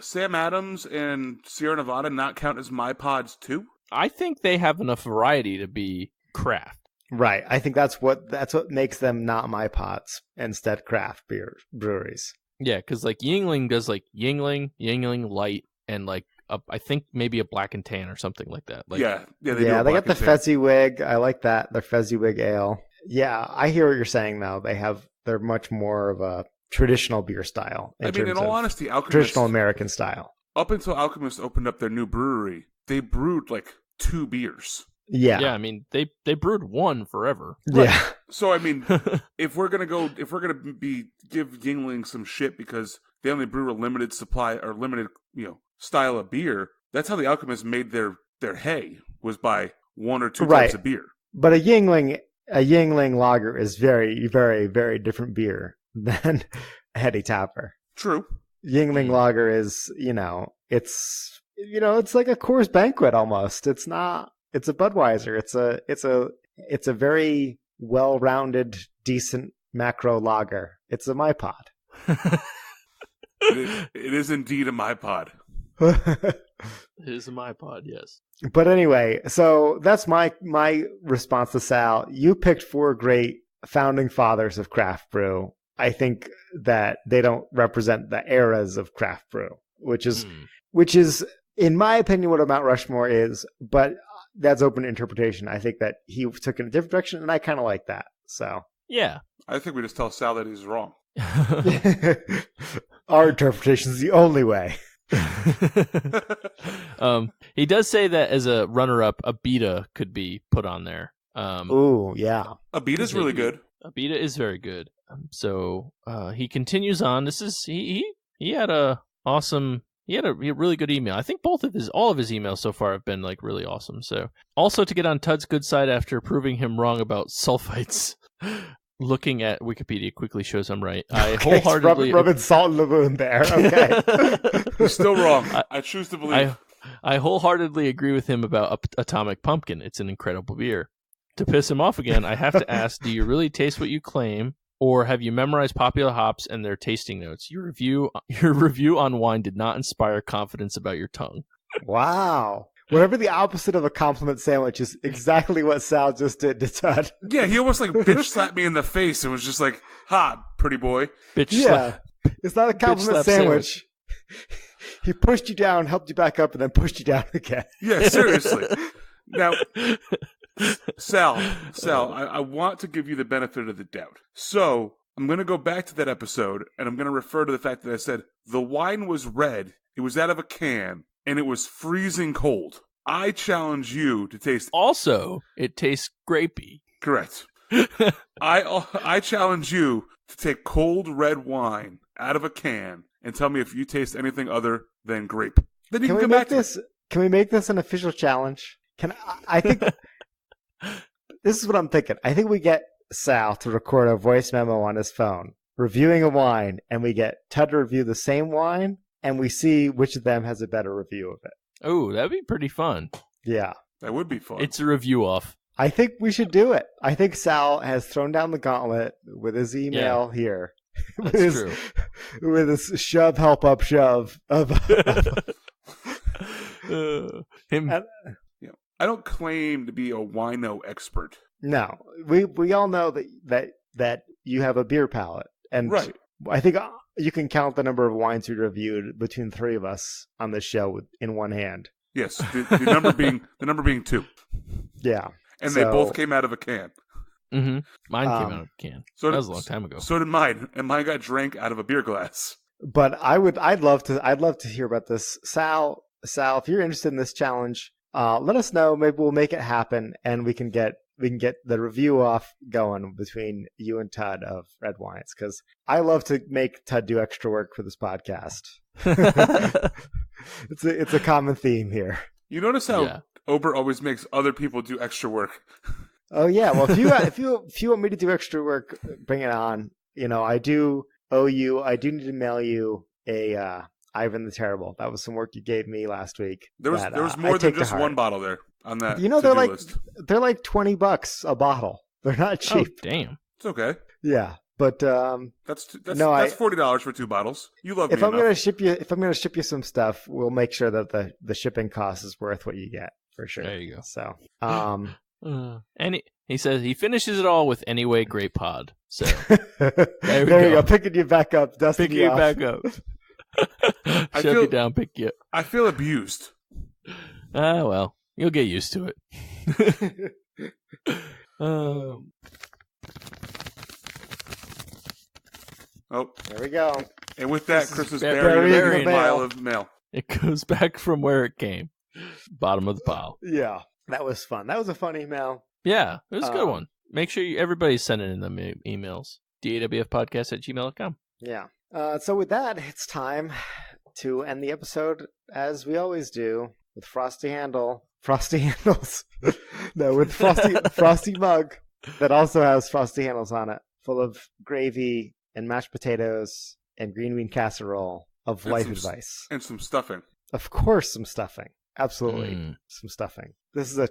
Sam Adams and Sierra Nevada not count as MyPods too? I think they have enough variety to be craft. Right. I think that's what makes them not MyPods, instead craft beer breweries. Yeah, because like Yuengling does like Yuengling Light, and like I think maybe a Black and Tan or something like that. Like, they got the Fezziwig. I like that. Their Fezziwig ale. Yeah, I hear what you're saying though. They're much more of a traditional beer style. In all honesty, Alchemist, traditional American style. Up until Alchemist opened up their new brewery, they brewed like 2 beers. Yeah. Yeah, I mean they brewed one forever. Right. Yeah. So I mean, if we're gonna give Yuengling some shit because they only brew a limited supply or limited, style of beer, that's how the Alchemists made their hay, was by 1 or 2 types of beer. But a Yuengling lager is very, very, very different beer than a Heady Topper. True. Yuengling lager is, it's like a Coors Banquet almost. It's not. It's a Budweiser. It's a very well-rounded, decent macro lager. It's a MyPod. It is indeed a MyPod. It is a MyPod, yes. But anyway, so that's my response to Sal. You picked 4 great founding fathers of craft brew. I think that they don't represent the eras of craft brew, which is, in my opinion, what a Mount Rushmore is. But that's open to interpretation. I think that he took in a different direction, and I kind of like that. So Yeah. I think we just tell Sal that he's wrong. Our interpretation is the only way. He does say that as a runner-up, Abita could be put on there. Ooh, yeah. Abita's really good. Abita is very good. So he continues on. This is he had a awesome. He had a really good email. I think all of his emails so far have been like really awesome. So also to get on Tud's good side after proving him wrong about sulfites. Looking at Wikipedia quickly shows I'm right. I wholeheartedly rubbing salt in the wound there. Okay, you're still wrong. I choose to believe. I wholeheartedly agree with him about Atomic Pumpkin. It's an incredible beer. To piss him off again, I have to ask: do you really taste what you claim, or have you memorized popular hops and their tasting notes? Your review on wine did not inspire confidence about your tongue. Wow. Whatever the opposite of a compliment sandwich is exactly what Sal just did to Tud. Yeah, he almost like bitch slapped me in the face and was just like, "Ha, pretty boy." Bitch slap. It's not a compliment sandwich. He pushed you down, helped you back up, and then pushed you down again. Yeah, seriously. Now, Sal, I want to give you the benefit of the doubt. So I'm going to go back to that episode, and I'm going to refer to the fact that I said the wine was red, it was out of a can, and it was freezing cold. I challenge you to taste... Also, it tastes grapey. Correct. I challenge you to take cold red wine out of a can and tell me if you taste anything other than grape. Then you can come back to this. Can we make this an official challenge? I think... This is what I'm thinking. I think we get Sal to record a voice memo on his phone, reviewing a wine, and we get Tud to review the same wine, and we see which of them has a better review of it. Oh, that'd be pretty fun. Yeah. That would be fun. It's a review off. I think we should do it. I think Sal has thrown down the gauntlet with his email here. That's true. With his shove, help up, shove. Him. I don't claim to be a wino expert. No. We all know that you have a beer palate. And right. I think you can count the number of wines we reviewed between the three of us on this show in one hand. Yes, the number being 2. Yeah, and they both came out of a can. Mm-hmm. Mine came out of a can. That was a long time ago. So did mine, and mine got drank out of a beer glass. But I'd love to hear about this, Sal. If you're interested in this challenge, let us know. Maybe we'll make it happen, and we can get the review off going between you and Tud of red wines, because I love to make Tud do extra work for this podcast. It's a common theme here. You notice how Ober always makes other people do extra work. Oh yeah, well if you want me to do extra work, bring it on. I do owe you. I do need to mail you a Ivan the Terrible. That was some work you gave me last week. There was more than just one bottle there on that. They're like $20 a bottle. They're not cheap. Oh, damn. It's okay. Yeah, but that's $40 for 2 bottles. You love me enough. If I'm gonna ship you some stuff, we'll make sure that the shipping cost is worth what you get for sure. There you go. So, and he says he finishes it all with Anyway Great Pod. So there you go, picking you back up, dusting you off. Back up. Shut you down, pick you up. I feel abused. Well, you'll get used to it. Oh, there we go. And with that, Chris is burying a pile of mail. It goes back from where it came. Bottom of the pile. Yeah, that was fun. That was a fun email. Yeah, it was a good one. Make sure everybody's sending in them emails. dawfpodcast@gmail.com. Yeah. So with that, it's time to end the episode as we always do with frosty handles. No, with frosty mug that also has frosty handles on it, full of gravy and mashed potatoes and green bean casserole of life advice. And some stuffing. Of course, some stuffing. Absolutely, some stuffing. This is a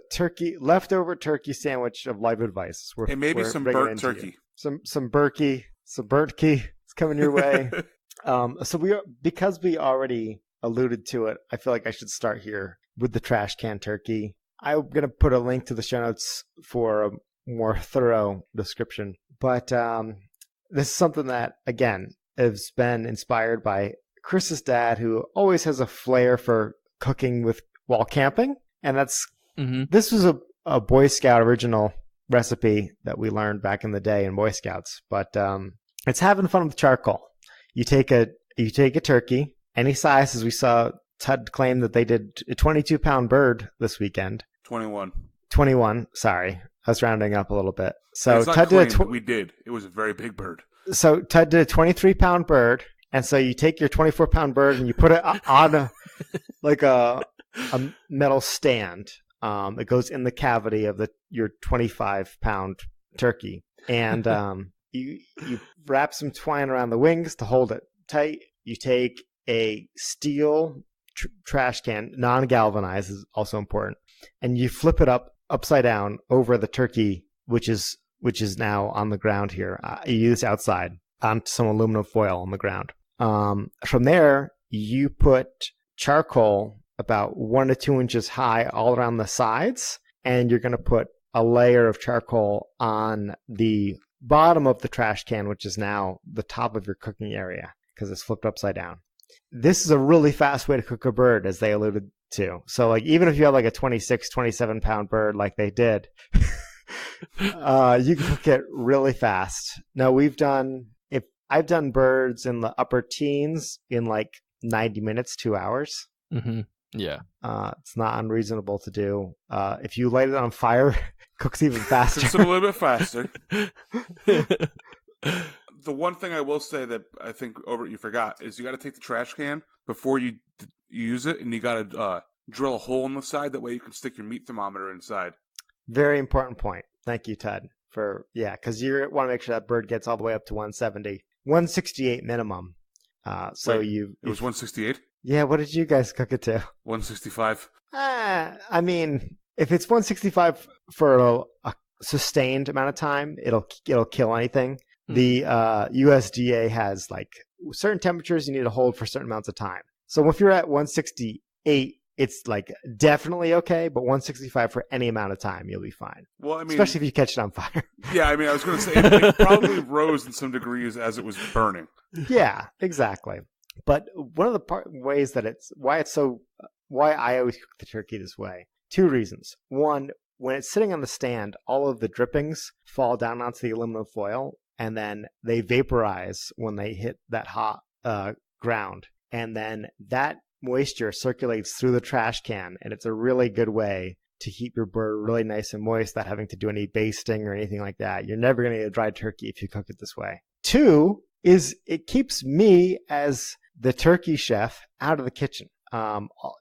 leftover turkey sandwich of life advice. And maybe some burnt turkey. Some burkey. It's coming your way. Because we already alluded to it, I feel like I should start here with the Trashcan Turkey. I'm going to put a link to the show notes for a more thorough description. But this is something that, again, has been inspired by Chris's dad, who always has a flair for cooking while camping. And this was a Boy Scout original recipe that we learned back in the day in Boy Scouts, but it's having fun with charcoal. You take a turkey, any size, as we saw Tud claim that they did a 22-pound bird this weekend. 21, sorry. I was rounding up a little bit. So Tud did we did. It was a very big bird. So Tud did a 23-pound bird, and so you take your 24-pound bird and you put it on a metal stand. It goes in the cavity of your 25-pound turkey, and you wrap some twine around the wings to hold it tight. You take a steel trash can, non-galvanized is also important, and you flip it upside down over the turkey, which is now on the ground here. You use outside onto some aluminum foil on the ground. From there, you put charcoal about 1 to 2 inches high all around the sides, and you're going to put a layer of charcoal on the bottom of the trash can, which is now the top of your cooking area because it's flipped upside down. This is a really fast way to cook a bird, as they alluded to. So like even if you have like a 26, 27-pound bird like they did, you can cook it really fast. Now I've done birds in the upper teens in like 90 minutes, 2 hours. Mm-hmm. Yeah. It's not unreasonable to do. If you light it on fire, it cooks even faster. Just a little bit faster. The one thing I will say that I think you forgot is you got to take the trash can before you use it, and you got to drill a hole in the side. That way you can stick your meat thermometer inside. Very important point. Thank you, Ted. Because you want to make sure that bird gets all the way up to 170, 168 minimum. It was 168? Yeah, what did you guys cook it to? 165. I mean, if it's 165 for a sustained amount of time, it'll kill anything. The USDA has like certain temperatures you need to hold for certain amounts of time. So if you're at 168, it's like definitely okay, but 165 for any amount of time, you'll be fine. Well, I mean, especially if you catch it on fire. Yeah, I mean, I was going to say it probably rose in some degrees as it was burning. Yeah, exactly. But one of the ways that why I always cook the turkey this way, 2 reasons. One, when it's sitting on the stand, all of the drippings fall down onto the aluminum foil, and then they vaporize when they hit that hot ground. And then that moisture circulates through the trash can, and it's a really good way to keep your bird really nice and moist without having to do any basting or anything like that. You're never going to get a dry turkey if you cook it this way. 2 is it keeps me as the turkey chef out of the kitchen.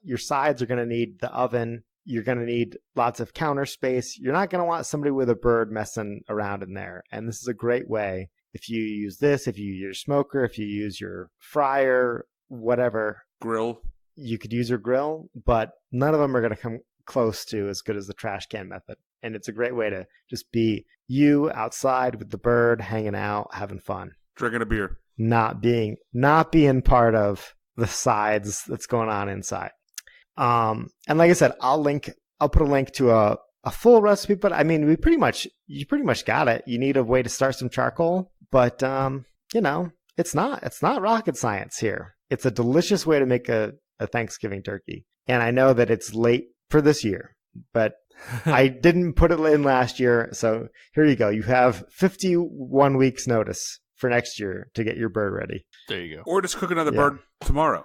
Your sides are going to need the oven. You're going to need lots of counter space. You're not going to want somebody with a bird messing around in there. And this is a great way. If you use this, if you use your smoker, if you use your fryer, whatever. Grill. You could use your grill, but none of them are going to come close to as good as the trash can method. And it's a great way to just be you outside with the bird, hanging out, having fun. Drinking a beer. Not being part of the sides that's going on inside. And like I said, I'll put a link to a full recipe, but I mean, you pretty much got it. You need a way to start some charcoal, but it's not rocket science here. It's a delicious way to make a Thanksgiving turkey. And I know that it's late for this year, but I didn't put it in last year. So here you go. You have 51 weeks notice for next year to get your bird ready. There you go. Or just cook another bird tomorrow.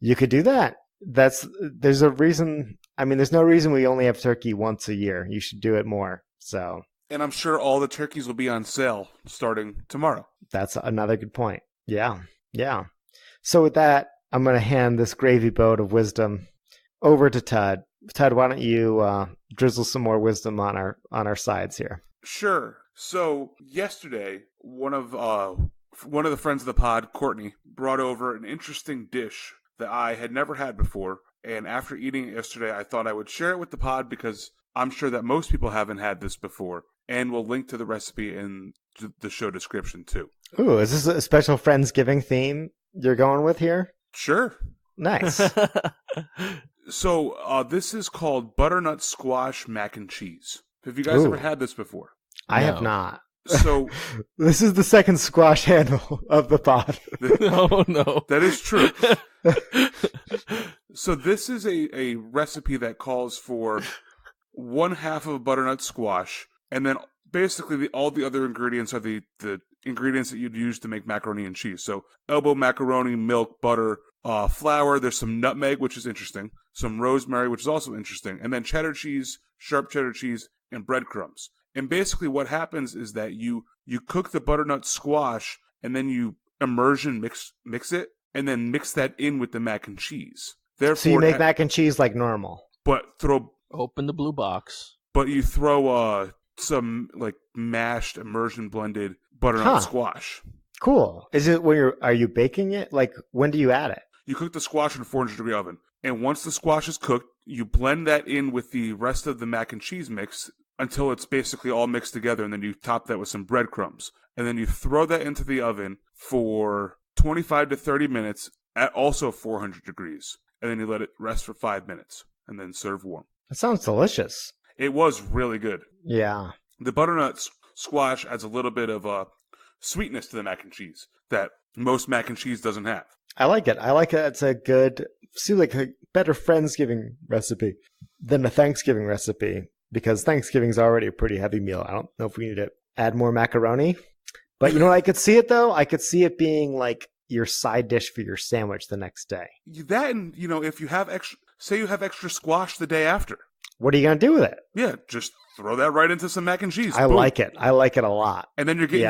You could do that. There's a reason. I mean, there's no reason we only have turkey once a year. You should do it more. So. And I'm sure all the turkeys will be on sale starting tomorrow. That's another good point. Yeah. Yeah. So with that, I'm going to hand this gravy boat of wisdom over to Tud. Tud, why don't you drizzle some more wisdom on our sides here? Sure. So yesterday, one of the friends of the pod, Courtney, brought over an interesting dish that I had never had before. And after eating it yesterday, I thought I would share it with the pod because I'm sure that most people haven't had this before. And we'll link to the recipe in the show description too. Ooh, is this a special Friendsgiving theme you're going with here? Sure. Nice. So this is called Butternut Squash Mac and Cheese. Have you guys ever had this before? I have not. So this is the second squash handle of the pod. Oh, no. That is true. So this is a recipe that calls for 1/2 of a butternut squash, and then basically all the other ingredients are the ingredients that you'd use to make macaroni and cheese. So elbow macaroni, milk, butter, flour. There's some nutmeg, which is interesting. Some rosemary, which is also interesting. And then cheddar cheese, sharp cheddar cheese, and breadcrumbs. And basically what happens is that you cook the butternut squash, and then you immersion mix it, and then mix that in with the mac and cheese. Therefore, so you make mac and cheese like normal. But open the blue box. But you throw some like mashed immersion blended butternut squash. Cool. Is it are you baking it? Like, when do you add it? You cook the squash in a 400-degree oven. And once the squash is cooked, you blend that in with the rest of the mac and cheese mix until it's basically all mixed together. And then you top that with some breadcrumbs. And then you throw that into the oven for 25 to 30 minutes at also 400 degrees. And then you let it rest for 5 minutes and then serve warm. That sounds delicious. It was really good. Yeah. The butternut squash adds a little bit of sweetness to the mac and cheese that most mac and cheese doesn't have. I like it. It's a good, seems like a better Friendsgiving recipe than a Thanksgiving recipe, because Thanksgiving's already a pretty heavy meal. I don't know if we need to add more macaroni. But you know what I could see it, though? I could see it being like your side dish for your sandwich the next day. That, and, if you have extra squash the day after. What are you going to do with it? Yeah, just throw that right into some mac and cheese. I like it. I like it a lot. And then you're getting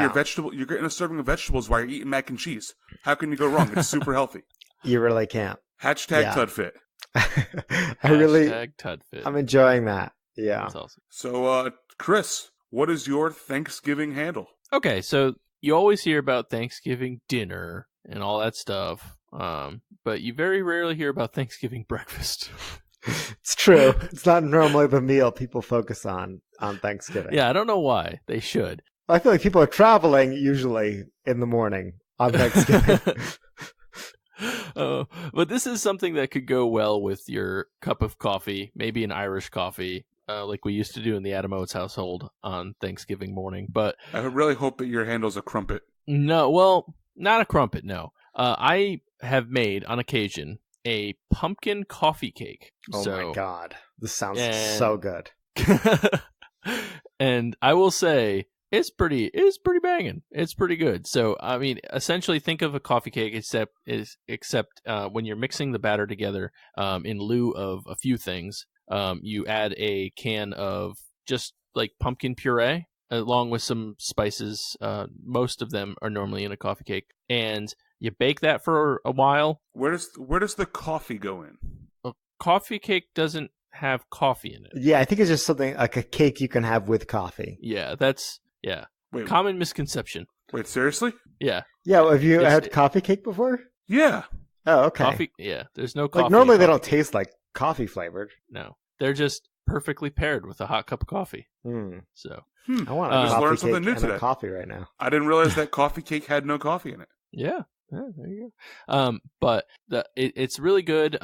you're getting a serving of vegetables while you're eating mac and cheese. How can you go wrong? It's super healthy. You really can't. Hashtag TUDFit. Hashtag TUDFit. I'm enjoying that. Yeah. That's awesome. So, Chris, what is your Thanksgiving handle? Okay, so you always hear about Thanksgiving dinner and all that stuff, but you very rarely hear about Thanksgiving breakfast. It's true. It's not normally the meal people focus on Thanksgiving. Yeah, I don't know why. They should. I feel like people are traveling usually in the morning on Thanksgiving. But this is something that could go well with your cup of coffee, maybe an Irish coffee, like we used to do in the Adam Oates household on Thanksgiving morning. But I really hope that your handle's a crumpet. No, well, not a crumpet, no. I have made, on occasion, a pumpkin coffee cake. Oh my God. This sounds so good. And I will say, it's pretty banging. It's pretty good. So, I mean, essentially think of a coffee cake except when you're mixing the batter together, in lieu of a few things, you add a can of just like pumpkin puree along with some spices. Most of them are normally in a coffee cake, and you bake that for a while. Where does the coffee go in? A coffee cake doesn't have coffee in it. Yeah, I think it's just something like a cake you can have with coffee. Yeah, that's common misconception. Wait, seriously? Yeah. Yeah, well, have you had coffee cake before? Yeah. Oh, okay. Coffee, yeah, there's no coffee. Like normally they don't taste like coffee flavored. No, they're just perfectly ppaired with a hot cup of coffee. So I want to just learn something new today. Coffee right now. I didn't realize that coffee cake had no coffee in it. Yeah, there you go. But it's really good.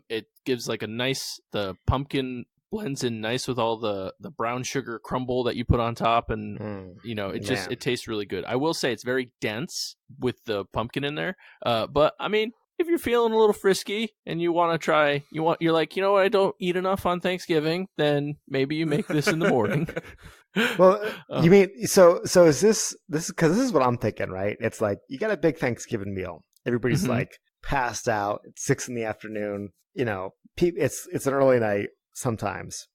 It gives like the pumpkin blends in nice with all the brown sugar crumble that you put on top, and it tastes really good. I will say it's very dense with the pumpkin in there. But I mean, if you're feeling a little frisky and you want to try, you're like, you know what, I don't eat enough on Thanksgiving, then maybe you make this in the morning. Well, you mean so is this because this is what I'm thinking, right? It's like you got a big Thanksgiving meal. Everybody's like passed out. It's 6 p.m. It's an early night sometimes.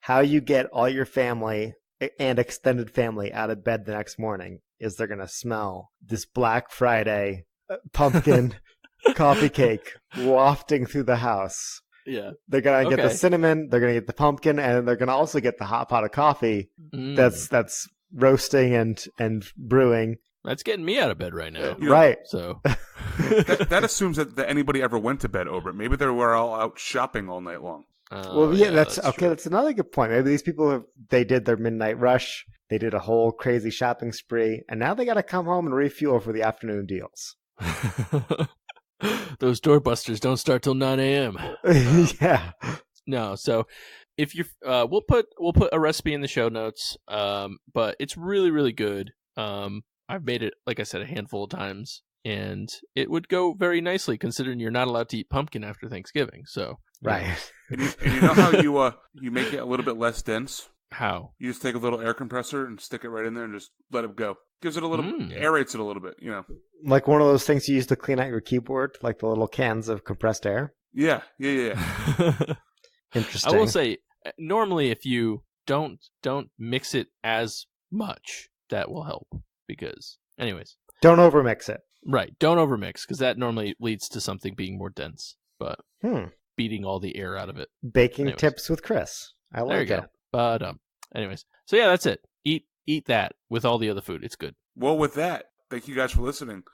How you get all your family and extended family out of bed the next morning is they're gonna smell this Black Friday pumpkin coffee cake wafting through the house. Yeah. They're going to get the cinnamon, they're going to get the pumpkin, and they're going to also get the hot pot of coffee that's roasting and brewing. That's getting me out of bed right now. Right. So that assumes that anybody ever went to bed over it. Maybe they were all out shopping all night long. That's okay. True. That's another good point. Maybe these people they did their midnight rush. They did a whole crazy shopping spree, and now they got to come home and refuel for the afternoon deals. Those doorbusters don't start till 9 a.m. Yeah. No, so if you we'll put a recipe in the show notes. But it's really, really good. I've made it, like I said, a handful of times, and it would go very nicely considering you're not allowed to eat pumpkin after Thanksgiving. So right. And you know how you make it a little bit less dense? How? You just take a little air compressor and stick it right in there and just let it go. Gives it a little, aerates it a little bit, you know. Like one of those things you use to clean out your keyboard, like the little cans of compressed air. Yeah. Interesting. I will say, normally if you don't mix it as much, that will help. Because, anyways. Don't overmix it. Right. Don't overmix, because that normally leads to something being more dense. But beating all the air out of it. Baking tips with Chris. I like it. There you go. But anyways, so yeah, that's it. Eat that with all the other food. It's good. Well, with that, thank you guys for listening.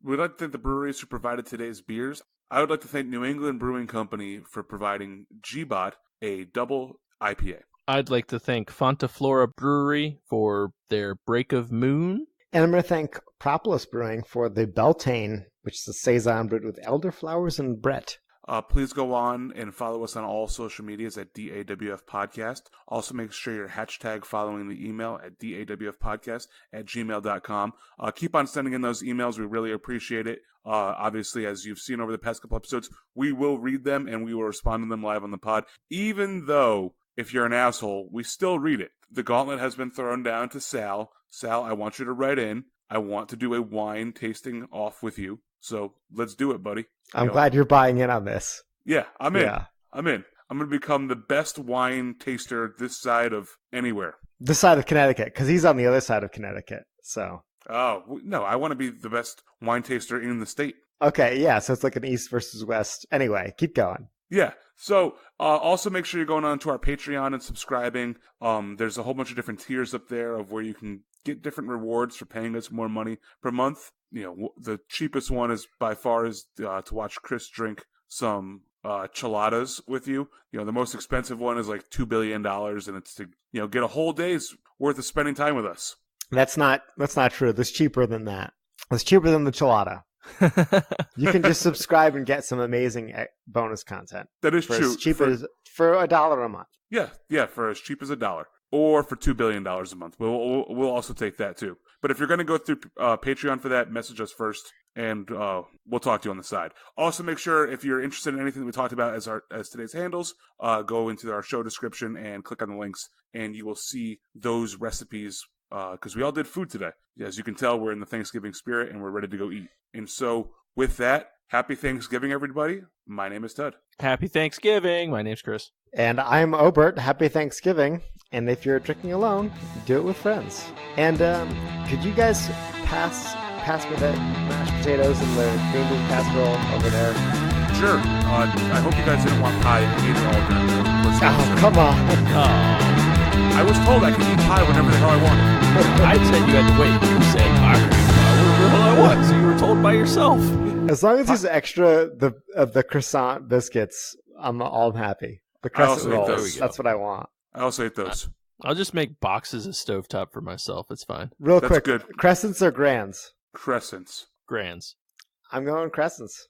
We'd like to thank the breweries who provided today's beers. I would like to thank New England Brewing Company for providing G-Bot, a double IPA. I'd like to thank Fontaflora Brewery for their Break of Moon. And I'm going to thank Propolis Brewing for the Beltane, which is a saison brewed with elderflowers and Brett. Please go on and follow us on all social medias at DAWF Podcast. Also, make sure you're hashtag following the email at dawfpodcast@gmail.com. Keep on sending in those emails. We really appreciate it. Obviously, as you've seen over the past couple episodes, we will read them and we will respond to them live on the pod. Even though, if you're an asshole, we still read it. The gauntlet has been thrown down to Sal. Sal, I want you to write in. I want to do a wine tasting off with you. So let's do it, buddy. I'm glad you're buying in on this. Yeah, I'm in. I'm going to become the best wine taster this side of anywhere. This side of Connecticut, because he's on the other side of Connecticut. So. Oh, no, I want to be the best wine taster in the state. Okay, yeah, so it's like an East versus West. Anyway, keep going. Yeah, so also make sure you're going on to our Patreon and subscribing. There's a whole bunch of different tiers up there of where you can get different rewards for paying us more money per month. You know, the cheapest one is by far is to watch Chris drink some chiladas with you. You know, the most expensive one is like $2 billion, and it's to, you know, get a whole day's worth of spending time with us. That's not true. That's cheaper than that. It's cheaper than the chilada. You can just subscribe and get some amazing bonus content. That is true. As cheap as for $1 a month. Yeah, for as cheap as $1. Or for $2 billion a month. We'll also take that too. But if you're going to go through Patreon for that, message us first, and we'll talk to you on the side. Also, make sure if you're interested in anything that we talked about as today's handles, go into our show description and click on the links, and you will see those recipes, because we all did food today. As you can tell, we're in the Thanksgiving spirit, and we're ready to go eat. And so, with that, happy Thanksgiving, everybody. My name is Tud. Happy Thanksgiving. My name's Chris. And I'm Obert. Happy Thanksgiving. And if you're drinking alone, do it with friends. And could you guys pass me that mashed potatoes and the green bean casserole over there? Sure. I hope you guys didn't want pie and ate it all during the first episode. Oh, come on. I was told I could eat pie whenever the hell I wanted. I said you had to wait. You were saying I could eat pie whenever the hell I want, so you were told by yourself. As long as there's extra of the croissant biscuits, I'm happy. The crescent rolls. That's what I want. I also ate those. I'll just make boxes of stovetop for myself. It's fine. Real quick, good. Crescents or grands? Crescents. Grands. I'm going crescents.